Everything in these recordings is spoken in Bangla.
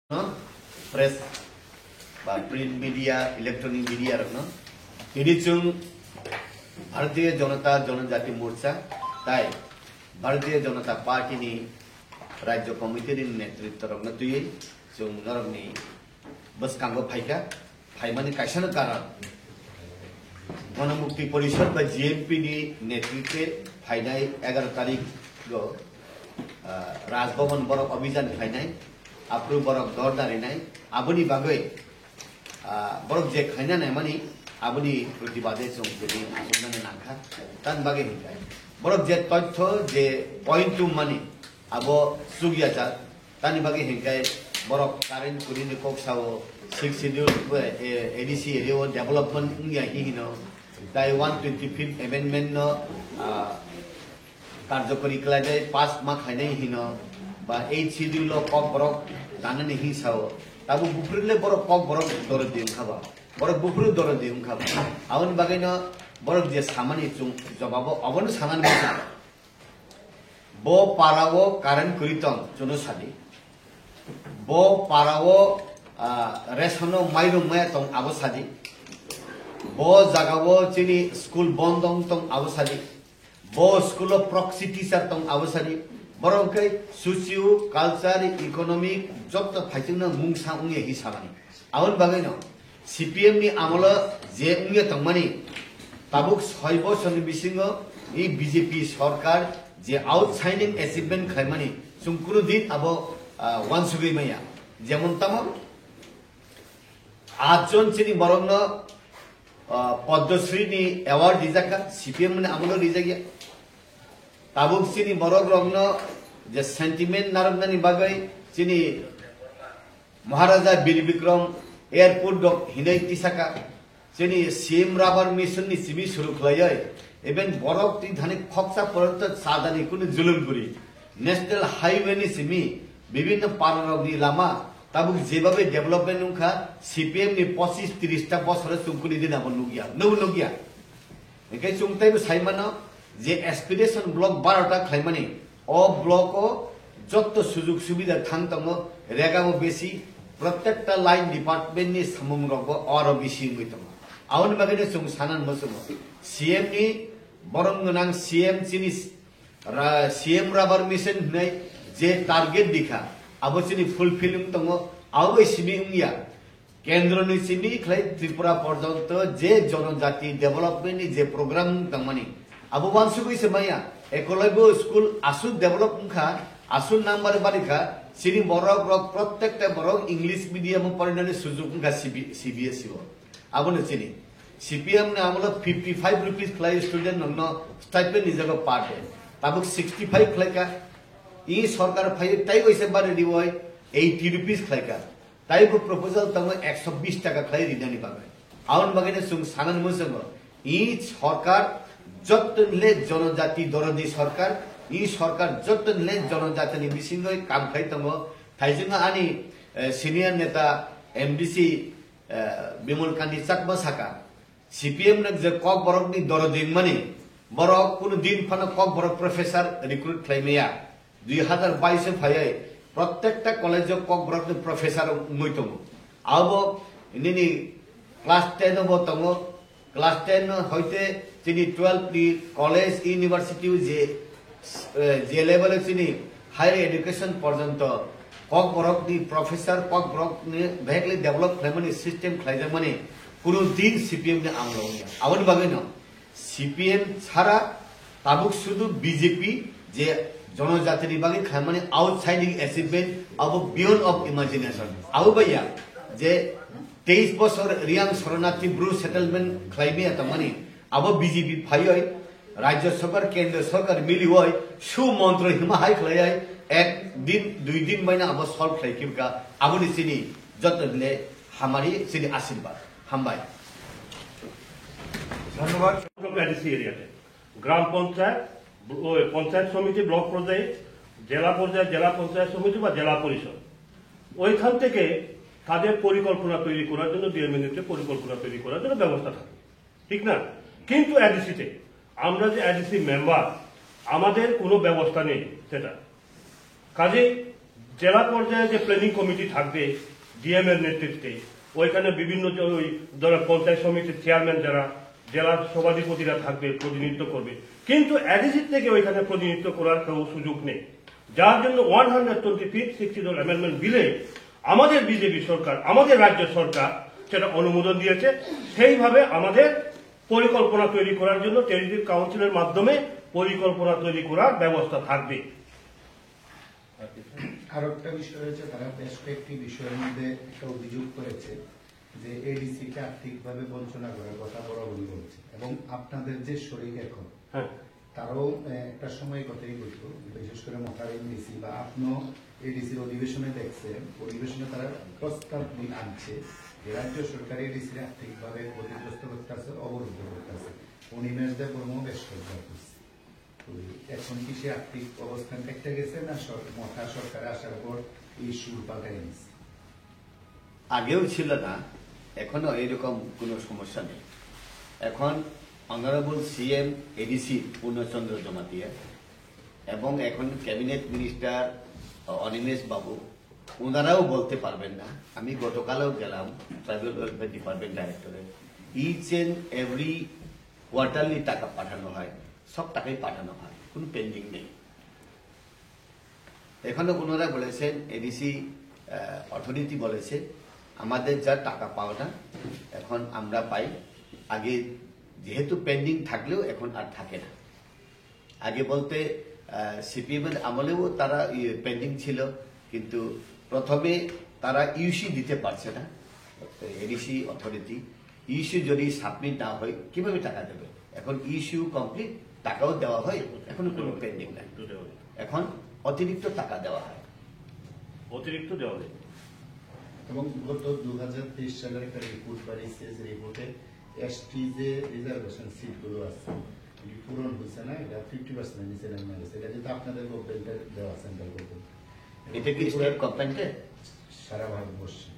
press print media electronic media rokno ini chung Bharatiya Janata Janajati Morcha tai Bharatiya Janata Party ni Rajya Committee ni netritwa rokno tui chung norokni baskango phaika phaimani kaisana karan Ganamukti Parishad ba GMP ni netritwe phainai 11 तारिख go Rajbhavan borok abhijan phainai Apru borok dordari nai abuni bagai borok je khaina nai mani abuni pratibade chung jedi abunane nangkha tan bagai hikai borok je tothyo je point to mani abo sugya cha tani bagai hikai borok current kurini koksao 6 schedule ADC area development ngia hino dai 125th amendment no কার্যকরী ক্লাজে 5 মাস খাইনাই হিনো বা এই শিডিউল কক বরক জানানি হিসাও তাবু বুফরিলে বরক কক বরক দর দিম খাবা বরক বুফরি দর দিম খাবা আউন বাগাইনো বরক যে সামানি চুং জবাব অবন সামান বিসা বো পারাও কারেন্ট করিতং জনো সাদি বো পারাও রেশনো মাইরো মায়া তং আবো সাদি বো জাগাও চিনি স্কুল বন্ধং তং আবো সাদি Bo school of proxy teacher tong awasari borok kai socio culture economic job to phaiting na mungsa ungye hi samani awon bagai no CPM ni amala je ungye tongmani tabuk 6 বছর ni bisingo ei BJP sarkar je outstanding achievement khaimani sungkuru din abo wansugui maya jemon tamo 8 জন chini borok no Padmashri ni award dijaka CPM ni amalo dijagya tabuk sini borok rogno je sentiment narogna bagai sini Maharaja Bir Bikram airport dok hinai tisaka sini CM rubber mission ni sibi shuru khlaiai even borok ti dhani khoksa porot sadani kunu zulum kuri national highway ni simi bibhinno pararok ni lama tabuk jebabe development unkha CPM ni 25-30 ta bochore chungkuni din abon nugia nugia ekai chungtai bo saimano যে অ্যাসপিরেশন ব্লক 12টা খাইমানি ও ব্লক ও যত সুযোগ সুবিধা থাকতম রেগাবো বেশি প্রত্যেকটা লাইন ডিপার্টমেন্ট নি সামুং রব আরো বেশি হইতম আউন বাগেনে সুং সানান মসুম সিএম নি বরং নাং সিএম চিনি সিএম রাবার মিশন নাই যে টার্গেট দিখা আবো চিনি ফুলফিলিং তম আবো সিবি ইয়া কেন্দ্র নি সিবি খাই ত্রিপুরা পর্যন্ত যে জনজাতি ডেভেলপমেন্ট নি যে programme তমানি Abu wansugui semaya ekolobo school asu develop mukha asu number barikha sini borok rok prottekta borok English medium parinani sujug mukha CBSE o abone sini CPM ne amlo 55 rupees fly student no stipend ni jaga part tabuk 65 khlaika e sarkar phai tai oise bare diboy 80 rupees khlaika tai ko proposal tamo 120 টাকা khlai ridani bagai aun bagene sung sanan musang e sarkar যতলে জনজাতি দরদি সরকার ই সরকার যতলে জনজাতি নি বিসিংই কাম খাইতম থাইজুঙা আনি সিনিয়র নেতা এমডিসি বিমল কান্তি চাকমা সাকা সিপিএম না যে কক বরক নি দরদি মানি বরক কোন দিন ফান কক বরক প্রফেসর রিক্রুট খাইমেয়া 2022 এ ফাইয়াই প্রত্যেকটা কলেজে কক বরক নি প্রফেসর মইতম আবো ইনি ক্লাস 10 বতম ক্লাস 10 হইতে চিনি 12 নি কলেজ ইউনিভার্সিটি যে লেভেলে চিনি হায়ার এডুকেশন পর্যন্ত কক বরক নি প্রফেসর কক বরক নি ভেকলি ডেভেলপ খাইমানি সিস্টেম খাইজামানি পুরো দিন সিপিএম নে আমলো আবন বাগে ন সিপিএম ছাড়া তাবুক শুধু বিজেপি যে জনজাতির বাগে খাইমানি outstanding achievement of beyond of imagination আবু ভাইয়া যে 23 বছর রিয়াং শরণার্থী ব্রু সেটেলমেন্ট খাইমিয়া তামানি আবো বিজেপি ফাইয় রাজ্য সরকার কেন্দ্র সরকার মিলি হয় সুমন্ত্র হিমাহাই খাই এক দিন 2 দিন মাইনা আবো সলভ খাইকিবকা আবনি চিনি যতলে হামারি চিনি আশীর্বাদ হামবাই ধন্যবাদ এডিসি এরিয়াতে গ্রাম পঞ্চায়েত পঞ্চায়েত সমিতি ব্লক পর্যায়ে জেলা পর্যায়ে জেলা পঞ্চায়েত সমিতি বা জেলা পরিষদ ওইখান থেকে তাদের পরিকল্পনা তৈরি করার জন্য ডিএমএনএতে পরিকল্পনা তৈরি করার জন্য ব্যবস্থা থাকে ঠিক না কিন্তু এডিসিতে আমরা যে এডিসি মেম্বার আমাদের কোনো ব্যবস্থা নেই সেটা কাজে জেলা পর্যায়ে যে প্ল্যানিং কমিটি থাকবে ডিএম এর নেতৃত্বে, ওইখানে বিভিন্ন যে ওই ধরো পঞ্চায়েত সমিতির চেয়ারম্যান যারা জেলার সভাধিপতিরা থাকবে, প্রতিনিধিত্ব করবে, কিন্তু এডিসি থেকে ওইখানে প্রতিনিধিত্ব করার কেউ সুযোগ নেই। যার জন্য 125 60 দল অ্যামেন্ডমেন্ট বিলে আমাদের বিজেপি সরকার, আমাদের রাজ্য সরকার সেটা অনুমোদন দিয়েছে। সেইভাবে আমাদের পরিকল্পনা তৈরি করার জন্য টেরিটরি কাউন্সিলের মাধ্যমে পরিকল্পনা তৈরি করার ব্যবস্থা থাকবে। আরো একটা বিষয় হয়েছে, তারা বেশ কয়েকটি বিষয়ের মধ্যে একটা অভিযোগ করেছে যে এডিসি কে আর্থিকভাবে বঞ্চনা করার কথা বরাবরই বলছে, এবং আপনাদের যে শরীর এখন হ্যাঁ, তারাও একটা সময় কথাই বলতো, বিশেষ করে মোতারিম ডিসি বা আপনিও এডিসির অধিবেশনে দেখছেন, অধিবেশনে তারা প্রস্তাব আনছে যে রাজ্য সরকার এডিসির আর্থিকভাবে ক্ষতিগ্রস্ত করতেছে, অবরুদ্ধ করতেছে। অনিমেষ দেব বর্মা বেশ কয়েকবার করছে। তো এখন কি সে আর্থিক অবস্থান একটা গেছে না মথা সরকার আসার পর এই সুর পাল্টাই নিচ্ছে? আগেও ছিল না, এখনো এরকম কোনো সমস্যা নেই। এখন অনারেবল সিএম এডিসি পূর্ণচন্দ্র জমাতিয়া এবং এখন ক্যাবিনেট মিনিস্টার অনিমেষ বাবু, ওনারাও বলতে পারবেন না। আমি গতকালও গেলাম ট্রাইবাল ওয়েলফেয়ার ডিপার্টমেন্ট ডাইরেক্টরে, ইচ এন্ড এভরি কোয়ার্টারলি টাকা পাঠানো হয়, সব টাকাই পাঠানো হয়, কোনো পেন্ডিং নেই। এখনো ওনারা বলেছেন, এডিসি অথরিটি বলেছে আমাদের যা টাকা পাওয়া না এখন আমরা পাই। আগে যেহেতু পেন্ডিং থাকলেও এখন আর থাকে না। আগে বলতে সিপিএম এর আমলেও তারা পেন্ডিং ছিল, কিন্তু প্রথমে তারা ইউসি দিতে পারছে না, এডিসি অথরিটি। ইস্যু যদি সাবমিট না হয় কিভাবে টাকা দেবে? এখন ইস্যু কমপ্লিট, টাকাও দেওয়া হয়, এখন কোনো পেন্ডিং নাই, এখন অতিরিক্ত টাকা দেওয়া হয়, অতিরিক্ত দেওয়া হয়। এবং গত 2023 সালের একটা রিপোর্ট বাড়িয়েছে, যে রিপোর্টে এসটি যে রিজার্ভেশন সিট গুলো আছে এটি পূরণ হয়েছে না, এটা 50% নিচে নেমে গেছে। এটা কিন্তু আপনাদের গভর্নমেন্টের দেওয়া, সেন্ট্রাল গভর্নমেন্ট। এটা কি স্টেট গভর্নমেন্টের? সারা ভারতবর্ষে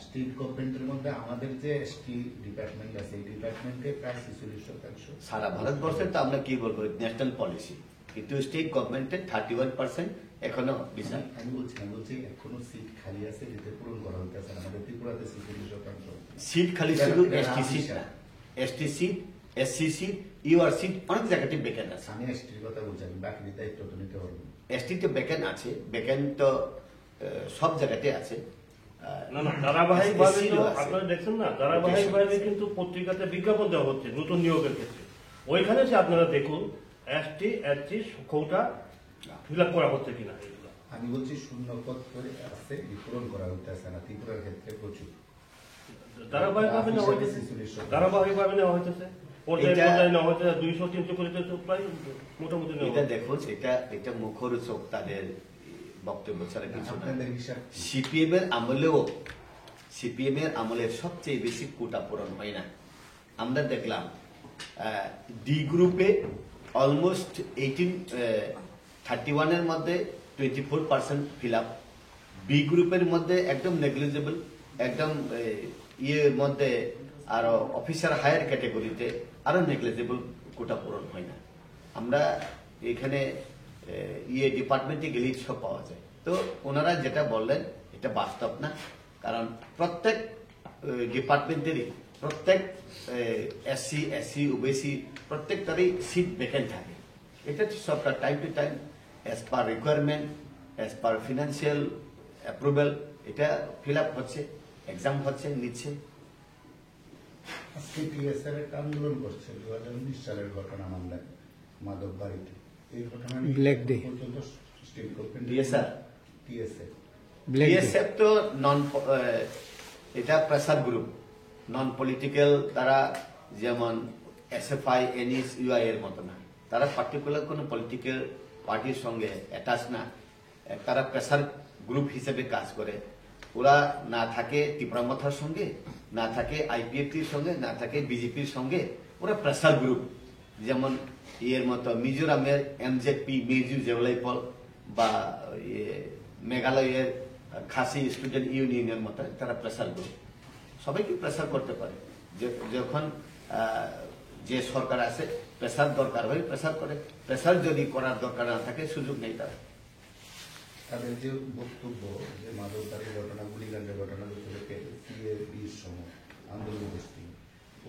স্টেট গভর্নমেন্টের মধ্যে আমাদের যে এসটি ডিপার্টমেন্ট আছে, এই ডিপার্টমেন্টে প্রায় 46%। সারা ভারতবর্ষে তো আমরা কি বলবো, ন্যাশনাল পলিসি, কিন্তু স্টেট গভর্নমেন্টের 31% এখনো বিচার। আমি বলছি এখনো সিট খালি আছে, যেটা পূরণ করা হইতেছে না। আমাদের ত্রিপুরাতে 46%। সিট খালি শুধু এসটি সিট না, ST seat, SC seat, UR seat, অনেক জায়গাতে বেকেন্ট আছে। আমি এসটির কথা বলছি, আমি বাকি দায়িত্ব তো নিতে পারবো না। এসটি তো বেকেন্ট আছে, বেকেন্ট তো সব জায়গাতে আছে। না না, ধারাবাহিকভাবে SC তো ও আছে। আপনারা দেখছেন না, ধারাবাহিকভাবে কিন্তু পত্রিকাতে বিজ্ঞাপন দেওয়া হচ্ছে নতুন নিয়োগের ক্ষেত্রে। ওইখানে যে আপনারা দেখুন এসটি এসসি কোটা ফিল আপ করা হচ্ছে কিনা এগুলো। আমি বলছি শূন্য পদ করে আছে, পূরণ করা হইতেছে না। ত্রিপুরার ক্ষেত্রে প্রচুর ধারাবাহিকভাবে নেওয়া হইতেছে, ধারাবাহিকভাবে নেওয়া হইতেছে, পর্যায়ে এটা- পর্যায়ে নেওয়া হইতেছে, 200-300 করে তো প্রায় মোটামুটি নেওয়া এটা হচ্ছে। দেখুন, এটা মুখরোচক তাদের বক্তব্য ছাড়া কিছু না। আপনাদের হিসাব কি? সিপিএম এর আমলের সবচেয়ে বেশি কোটা পূরণ হয় না। আমরা দেখলাম ডি গ্রুপে অলমোস্ট 31 এর মধ্যে 24% ফিল আপ, বি গ্রুপের মধ্যে একদম নেগলিজেবল, একদম ইয়ের মধ্যে আরো অফিসার হায়ার ক্যাটেগরিতে আরো নেগলিজেবল কোটা পূরণ হয় না। আমরা এখানে ডিপার্টমেন্টে গেলেই সব পাওয়া যায়। তো ওনারা যেটা বললেন এটা বাস্তব না, কারণ প্রত্যেক ডিপার্টমেন্টেরই প্রত্যেক এসসি ওবিসি প্রত্যেকটারই সিট ভ্যাকেন্ট থাকে। এটা সরকার time to time as per requirement, as per financial approval এটা ফিল আপ হচ্ছে, এক্সাম হচ্ছে, নিচ্ছে। আজকে টিএসআর একটা আন্দোলন করছে 2019 সালের ঘটনা, মামলায় মাদক বাড়িতে। এই ঘটনা নিয়ে Black Day। পর্যন্ত state government DSR? TSA BSF তো নন, এটা প্রেসার গ্রুপ, নন পলিটিক্যাল। তারা যেমন এসএফআই, এনএস, ইউআই এর মতো না, তারা পার্টিকুলার কোনো পলিটিক্যাল পার্টির সঙ্গে অ্যাটাচ না। তারা প্রেসার গ্রুপ হিসেবে কাজ করে। ওরা না থাকে তীব্রমথার সঙ্গে, না থাকে আইপিএফটির সঙ্গে, না থাকে বিজেপির সঙ্গে, ওরা প্রেসার গ্রুপ। যেমন ইয়ের মতো মিজোরামের এমজেপি, মেজু জেওলাইপল, বা মেঘালয়ের খাসি স্টুডেন্ট ইউনিয়নের মতো তারা প্রেসার গ্রুপ। সবাইকে প্রেসার করতে পারে। যখন যে সরকার আছে প্রেসার দরকার হয় প্রেসার করে, প্রেসার যদি করার দরকার না থাকে সুযোগ নেই তারা। তাদের যে বক্তব্য যে মাদকতারের ঘটনা, গুলিকাণ্ডের ঘটনা সিএবির সময় আন্দোলন গোষ্ঠী,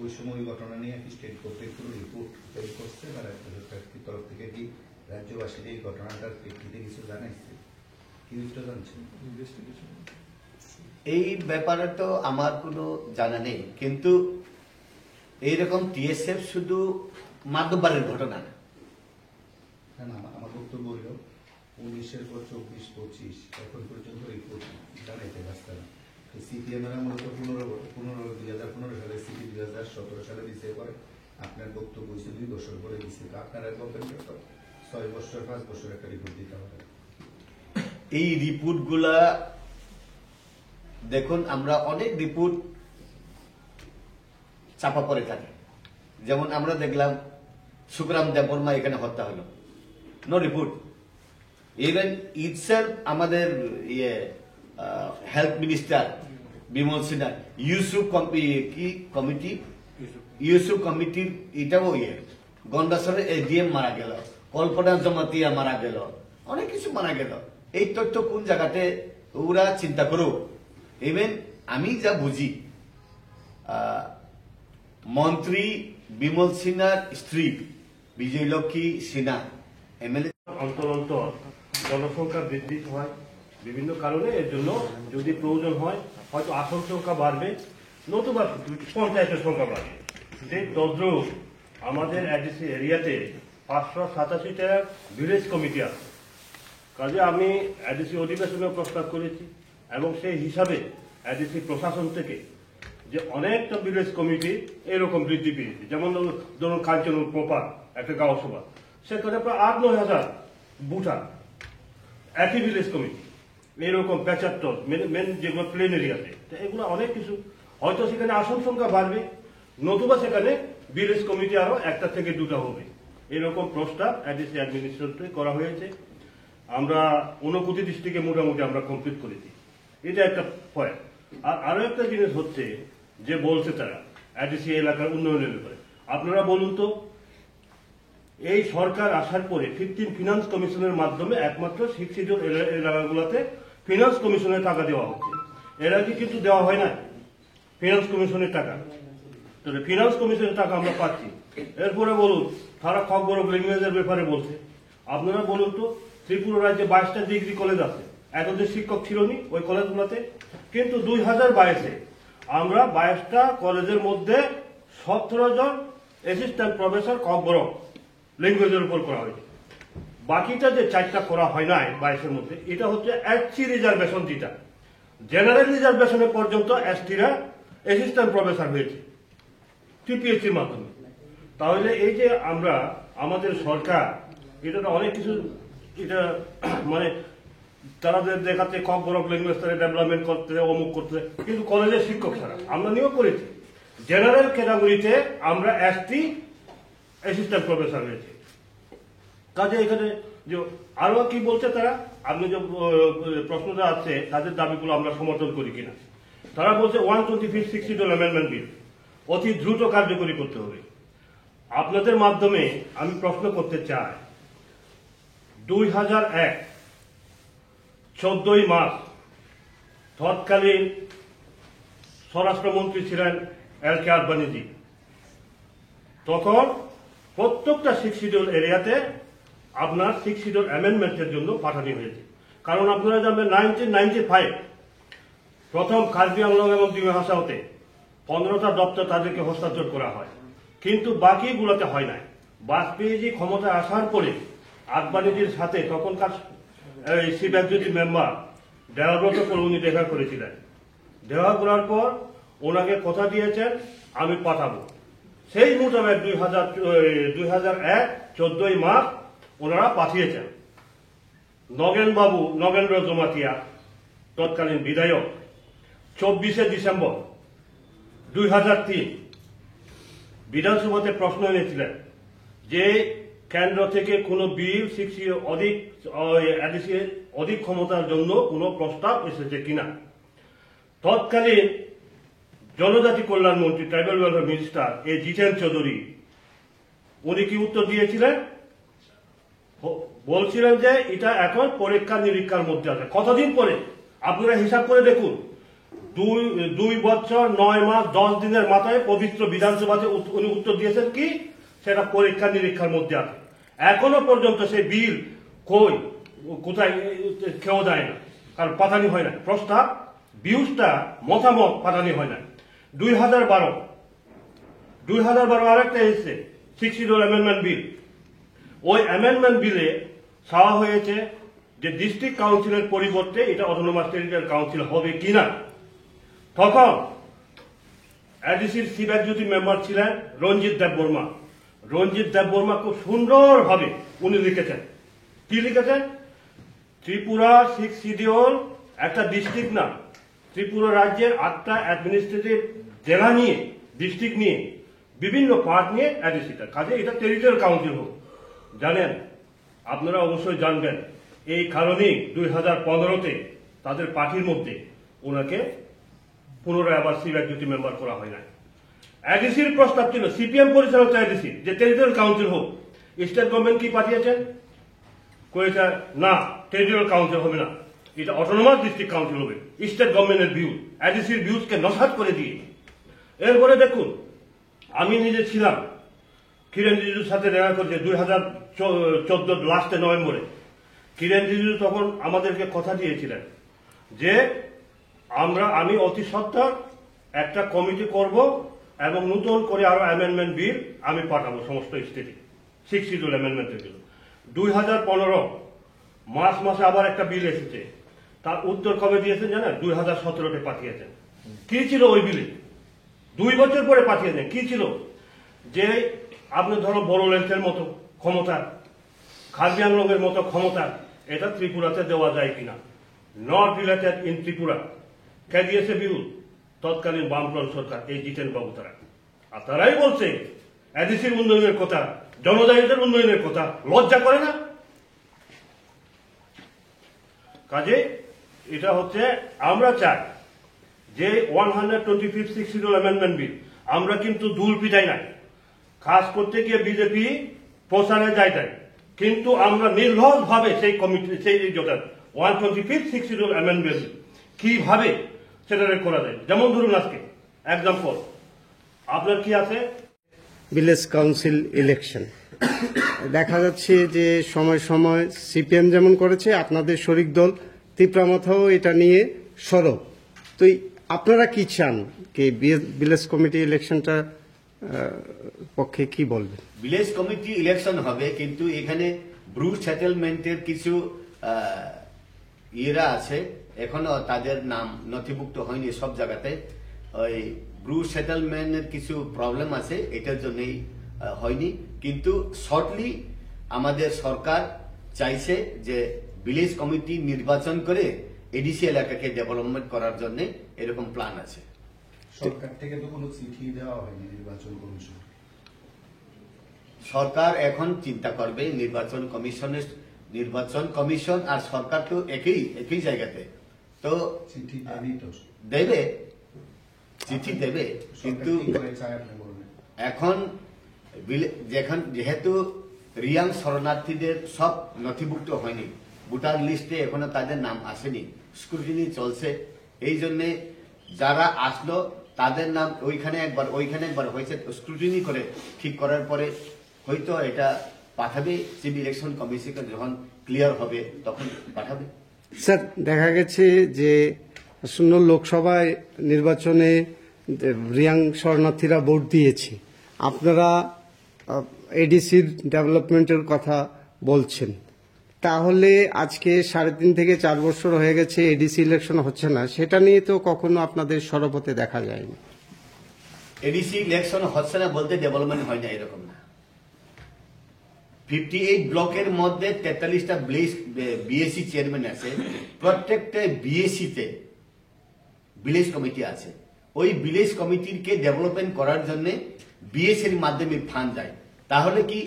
ওই সময় ওই ঘটনা নিয়ে কি স্টেট কোর্টে কোনো রিপোর্ট তৈরি করছে বা রাজ্য সরকার তরফ থেকে কি রাজ্যবাসীর এই ঘটনাটার প্রেক্ষিতে কিছু জানাইছে? কি বিষয়টা জানছেন? এই ব্যাপারে তো আমার কোনো জানা নেই, কিন্তু এইরকম টিএসএফ শুধু মাদকবারের ঘটনা না। না না, আমার বক্তব্য হইল 19-এর পর 24-25 এখন পর্যন্ত রিপোর্ট জানাইতে পারছে না। সিপিএম এরা মূলত 2015 সালে সিপি 2017 সালে দিছে, পরে আপনার বক্তব্য হয়েছে 2 বছর পরে দিছে। আপনারা বলবেন তো 6 বছর 5 বছর একটা রিপোর্ট দিতে হবে। এই রিপোর্টগুলা দেখুন, আমরা অনেক রিপোর্ট চাপা পড়ে থাকে। যেমন আমরা দেখলাম সুখরাম দেববর্মা এখানে হত্যা হলো, নো রিপোর্ট। ইভেন ইটসেলফ আমাদের হেলথ মিনিস্টার বিমল সিনহা ইউসুফ কমিটির এটাও গন্ডাসরের এডিএম মারা গেল, কল্পনা জমাতিয়া মারা গেল, অনেক কিছু মারা গেল। এই তথ্য কোন জায়গাতে ওরা চিন্তা করো। ইভেন আমি যা বুঝি, মন্ত্রী বিমল সিনহার স্ত্রী বিজয়লক্ষ্মী সিনহা এমএলএ অন্তর অন্তর জনসংখ্যা বৃদ্ধি হয় বিভিন্ন কারণে, এর জন্য যদি প্রয়োজন হয় হয়তো আসন সংখ্যা বাড়বে, নতুবা পঞ্চায়েতের সংখ্যা বাড়বে। সেই তদ্রুপ আমাদের এডিসি এরিয়াতে 587টা ভিলেজ কমিটি আছে। কাজে আমি এডিসি অধিবেশনে প্রস্তাব করেছি এবং সেই হিসাবে এডিসি প্রশাসন থেকে যে অনেকটা ভিলেজ কমিটি এরকম বৃদ্ধি পেয়েছে। যেমন ধরুন কাঞ্চন প্রপার একটা গাঁও সভা, সেখানে প্রায় 8-9 হাজার বুথা একই ভিলেজ কমিটি, এরকম 75 মেন যেগুলো প্লেন এরিয়াতে। এগুলো অনেক কিছু, হয়তো সেখানে আসন সংখ্যা বাড়বে, নতুবা সেখানে ভিলেজ কমিটি আরো 1টা থেকে 2টা হবে। এরকম প্রস্তাব এডিসি অ্যাডমিনিস্ট্রেটরে করা হয়েছে। আমরা 29 ডিস্ট্রিক্টে মোটামুটি আমরা কমপ্লিট করেছি। এটা একটা পয়েন্ট। আর আরো একটা জিনিস হচ্ছে যে বলছে তারা এডিসি এলাকার উন্নয়নের ব্যাপারে। আপনারা বলুন তো, এই সরকার আসার পরে 15 ফিনান্স কমিশনের মাধ্যমে একমাত্র শিক্ষিত এলাকাগুলোতে ফিনান্স কমিশনের টাকা দেওয়া হচ্ছে। এর আগে কিন্তু দেওয়া হয় না ফিনান্স কমিশনের টাকা। তাহলে ফিনান্স কমিশনের টাকা আমরা পাচ্ছি। এরপরে বলুন, তারা খবর ল্যাঙ্গুয়েজের ব্যাপারে বলছে। আপনারা বলুন তো, ত্রিপুরা রাজ্যে 22টা ডিগ্রি কলেজ আছে, এতদিন শিক্ষক ছিল নি ওই কলেজগুলোতে, কিন্তু 2022-এ আমরা 22টা কলেজের মধ্যে 17 জন অ্যাসিস্ট্যান্ট প্রফেসর খবর ল্যাঙ্গুয়েজের উপর করা হয়েছে। বাকিটা যে 4টা করা হয় নাই 22-এর মধ্যে, এটা হচ্ছে এসসি রিজার্ভেশন, যেটা জেনারেল রিজার্ভেশনে পর্যন্ত এসটিরা অ্যাসিস্ট্যান্ট প্রফেসর হয়েছে টিপিএসসির মাধ্যমে। তাহলে এই যে আমরা আমাদের সরকার এটা তো অনেক কিছু, এটা মানে তারা দেখাচ্ছে খবর ল্যাঙ্গুয়েজ ডেভেলপমেন্ট করতে, অমুক করতে, কিন্তু কলেজের শিক্ষক ছাড়া আমরা নিয়োগ করেছি। জেনারেল ক্যাটাগরিতে আমরা এসটি অ্যাসিস্ট্যান্ট প্রফেসর হয়েছে। কাজে এখানে যে আরো কি বলছে তারা, আপনি যে প্রশ্নটা আছে তাদের দাবিগুলো আমরা সমর্থন করি কিনা। তারা বলছে 125 শিডিউল অ্যামেন্ডমেন্ট বিল অতি দ্রুত কার্যকরী করতে হবে। আপনাদের মাধ্যমে আমি প্রশ্ন করতে চাই, 2001 14ই মার্চ তৎকালীন স্বরাষ্ট্রমন্ত্রী ছিলেন এল.কে. আদবানিজি। তখন প্রত্যেকটা 6 শিডিউল এরিয়াতে আপনার 6 শিডিউল অ্যামেন্ডমেন্টের জন্য পাঠানো হয়েছে। কারণ আপনারা জানবেন 1995 প্রথম কার্বি আংলং এবং ডিমা হাসাওতে 15টা দপ্তর তাদেরকে হস্তান্তর করা হয়, কিন্তু বাকিগুলোতে হয় নাই। বাজপেয়ীজি ক্ষমতায় আসার পরে আদবানিজির সাথে তখনকার চিফ এক্সিকিউটিভ মেম্বার দেওয়াব্রত উনি দেখা করেছিলেন। দেখা করার পর ওনাকে কথা দিয়েছেন আমি পাঠাবো। সেই মোতাবেক 2001 14ই মার্চ ওনারা পাঠিয়েছেন। নগেন্দ্র জমাতিয়া তৎকালীন বিধায়ক 24শে ডিসেম্বর 2003 বিধানসভাতে প্রশ্ন এনেছিলেন যে কেন্দ্র থেকে কোনো বিল অধিক ক্ষমতার জন্য কোনো প্রস্তাব এসেছে কিনা। তৎকালীন জনজাতি কল্যাণ মন্ত্রী ট্রাইবাল ওয়েলফেয়ার মিনিস্টার জিতেন চৌধুরী উনি কি উত্তর দিয়েছিলেন, বলছিলেন যে এটা এখন পরীক্ষা নিরীক্ষার মধ্যে আছে। কতদিন পরে আপনারা হিসাব করে দেখুন, 2 বছর 9 মাস 10 দিনের মাথায় পবিত্র বিধানসভাতে উনি উত্তর দিয়েছেন কি সেটা পরীক্ষা নিরীক্ষার মধ্যে আছে। এখনো পর্যন্ত সেই বিল কোথায় কেউ দেয় না, কারণ পাঠানি হয় না প্রস্তাব, ভিউজটা মতামত পাঠানি হয় না। 2012 আরেকটা এসেছে 6 শিডিউল অ্যামেন্ডমেন্ট বিল। ওই অ্যামেন্ডমেন্ট বিলে চাওয়া হয়েছে যে ডিস্ট্রিক্ট কাউন্সিলের পরিবর্তে এটা অটোনোমাস টেরিটরিয়াল কাউন্সিল হবে কিনা। তখন এডিসির চিফ এক্সিকিউটিভ মেম্বার ছিলেন রঞ্জিত দেববর্মা। রঞ্জিত দেববর্মা খুব সুন্দরভাবে উনি লিখেছেন, কি লিখেছেন, ত্রিপুরা 6 শিডিউল একটা ডিস্ট্রিক্ট না, ত্রিপুরা রাজ্যের 8টা অ্যাডমিনিস্ট্রেটিভ জেলা নিয়ে, ডিস্ট্রিক্ট নিয়ে, বিভিন্ন পার্ট নিয়ে এডিসিটা, কাজে এটা টেরিটরিয়াল কাউন্সিল হোক। জানেন, আপনারা অবশ্যই জানবেন, এই কারণেই 2015-তে তাদের পার্টির মধ্যে ওনাকে পুনরায় আবার চিফ এক্সিকিউটিভ মেম্বার করা হয় না। এডিসির প্রস্তাব ছিল, সিপিএম পরিচালিত এডিসি, যে টেরিটরিয়াল কাউন্সিল হোক। স্টেট গভর্নমেন্ট কি পাঠিয়েছেন, কয়েছে না টেরিটরিয়াল কাউন্সিল হবে না, এটা অটোনোমাস ডিস্ট্রিক্ট কাউন্সিল হবে। স্টেট গভর্নমেন্টের ভিউ, এডিসির ভিউজকে নস্যাৎ করে দিয়ে। এরপরে দেখুন, আমি নিজে ছিলাম, কিরেন রিজিজুর সাথে দেখা করছে 2014 লাস্টে নভেম্বরে। কিরেন রিজিজু তখন আমাদেরকে কথা দিয়েছিলেন যে আমি অতি সত্বর একটা কমিটি করব এবং নতুন করে আরো অ্যামেন্ডমেন্ট বিল আমি পাঠাবো সমস্ত স্টেটে, 6 শিডিউল অ্যামেন্ডমেন্টের বিল। 2015 মার্চ মাসে আবার একটা বিল এসেছে, তার উত্তর কবে দিয়েছেন জানেন, 2017-তে পাঠিয়েছেন। কি ছিল ওই বিলে? 2 বছর পরে পাঠিয়েছেন। কি ছিল, যে আপনি ধরো বড়োল্যান্ডের মতো ক্ষমতা, খাসি আন্দোলনের মতো ক্ষমতা, এটা ত্রিপুরাতে দেওয়া যায় কিনা, নট রিলেটেড ইন ত্রিপুরা। কে দিয়েছে বিল? তৎকালীন বামফ্রন্ট সরকার, এই জিতেন বাবু তারা। আর তারাই বলছে এডিসির উন্নয়নের কথা, জনজাতিদের উন্নয়নের কথা, লজ্জা করে না? কাজে এটা হচ্ছে, আমরা চাই যে 125 6 শিডিউল অ্যামেন্ডমেন্ট বিল, আমরা কিন্তু দুল পিটাই নাই, খাস করতে গিয়ে বিজেপি প্রচারে যায় তাই, কিন্তু আমরা নির্ভুল ভাবে সেই কমিটি, সেই 125 6 শিডিউল অ্যামেন্ডমেন্ট কিভাবে সেটা করা যায়। যেমন ধরুন আজকে এক্সাম্পল আপনার কি আছে, ভিলেজ কাউন্সিল ইলেকশন দেখা যাচ্ছে যে সময় সময় সিপিএম যেমন করেছে, আপনাদের শরিক দল ত্রিপুরামাথাও এটা নিয়ে সরব। তো আপনারা কি চান, কি ভিলেজ কমিটি ইলেকশনটা পক্ষে কি বলবেন? ভিলেজ কমিটি ইলেকশন হবে, কিন্তু এখানে ব্রু সেটেলমেন্টের কিছু ইয়েরা আছে, এখনো তাদের নাম নথিভুক্ত হয়নি সব জায়গাতে। ওই ব্রু সেটেলমেন্টের কিছু প্রবলেম আছে, এটার জন্যই হয়নি। কিন্তু শর্টলি আমাদের সরকার চাইছে যে ভিলেজ কমিটি নির্বাচন করে এডিসি এলাকাকে ডেভেলপমেন্ট করার জন্য এরকম প্ল্যান আছে। সরকার থেকে তো কোনো চিঠি দেওয়া হয়নি নির্বাচন কমিশন। সরকার এখন চিন্তা করবে, নির্বাচন কমিশন আর সরকার তো একই জায়গাতে, তো চিঠি দেয়নি তো। দেবে, চিঠি দেবে, কিন্তু এখন যেহেতু রিয়াং শরণার্থীদের সব নথিভুক্ত হয়নি, ভোটার লিস্টে এখনো তাদের নাম আসেনি, স্ক্রুটিনি চলছে, এই জন্য যারা আসলো তাদের নাম ওইখানে একবার হয়েছে, স্ক্রুটিনি করে ঠিক করার পরে হয়তো এটা পাঠাবে চিফ ইলেকশন কমিশন, যখন ক্লিয়ার হবে তখন পাঠাবে। স্যার, দেখা গেছে যে আসন্ন লোকসভায় নির্বাচনে রিয়াং শরণার্থীরা ভোট দিয়েছে, আপনারা এডিসির ডেভেলপমেন্টের কথা বলছেন, তাহলে আজকে 3.5 থেকে 4 বছর হয়ে গেছে এডিসি ইলেকশন হচ্ছে না, সেটা নিয়ে তো কখনো আপনাদের সরব হতে দেখা যায়নি। এডিসি ইলেকশন হচ্ছে না বলতে ডেভেলপমেন্ট হয় না এরকম না। 58 ব্লকের মধ্যে 43টা বিএসসি চেয়ারম্যান আছে, প্রত্যেকটা বিএসসিতে ভিলেজ কমিটি আছে। ওই ভিলেজ কমিটিকে ডেভেলপমেন্ট করার জন্য বিএসসির মাধ্যমে ফান্ড যায়। তাহলে কি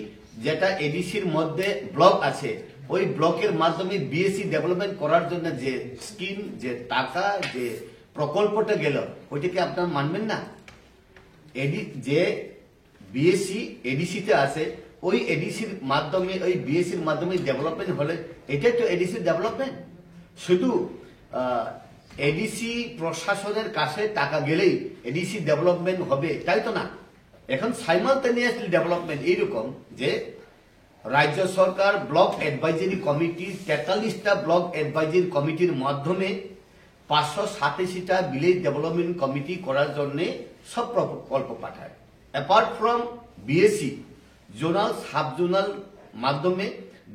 যেটা এডিসির মধ্যে ব্লক আছে, ওই ব্লকের মাধ্যমে বিএসসি ডেভেলপমেন্ট করার জন্য যে স্কিম, যে টাকা, যে প্রকল্পটা গেল, ওইটাকে আপনারা মানবেন না? যে বিএসসি এডিসিতে আছে, ওই এডিসির মাধ্যমে, ওই বিএসির মাধ্যমে ডেভেলপমেন্ট হলে এটাই তো এডিসির ডেভেলপমেন্ট। শুধু এডিসি প্রশাসনের কাছে টাকা গেলেই এডিসি ডেভেলপমেন্ট হবে তাই তো না। এখন সাইমালটেনিয়াসলি ডেভেলপমেন্ট এইরকম যে রাজ্য সরকার ব্লক অ্যাডভাইজারি কমিটি 43টা ব্লক অ্যাডভাইজারি কমিটির মাধ্যমে 587টা ভিলেজ ডেভেলপমেন্ট কমিটি করার জন্য সব প্রকল্প পাঠায়। Apart from BAC zonal sub zonal মাধ্যমে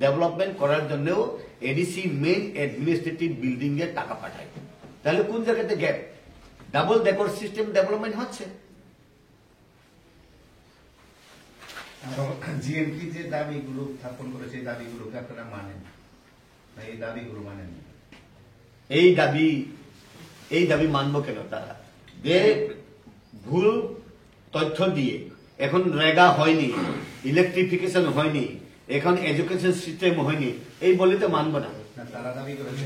ডেভেলপমেন্ট করার জন্যও এডিসি মেইন অ্যাডমিনিস্ট্রেটিভ বিল্ডিং এর টাকা পাঠায়। তাহলে কোন জায়গাতে gap? Double decor system development হচ্ছে। জিএমপি যে দাবিগুলো উত্থাপন করেছে এই দাবিগুলোকে আপনারা মানেন না? এই দাবিগুলো মানেন না? এই দাবি মানবো কেন? তারা যে ভুল তথ্য দিয়ে এখন রেগা হয়নি, ইলেকট্রিফিকেশন হয়নি, এখন এডুকেশন সিস্টেম হয়নি, এই বলে তো মানবো না। না, তারা দাবি করেছে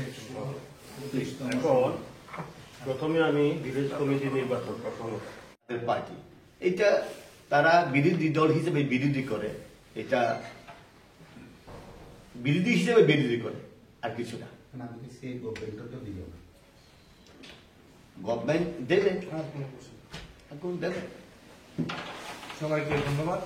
এখন প্রথমে আমি ভিলেজ কমিটি নির্বাচন পার্টি এটা তারা বিরোধী দল হিসেবে বিরোধী করে, এটা বিরোধী হিসেবে বিরোধী করে, আর কিছু না। আমি কি সেই গভর্নমেন্টটা তো দিল না? গভর্নমেন্ট দেবে, এখন দেবে। সবাইকে ধন্যবাদ।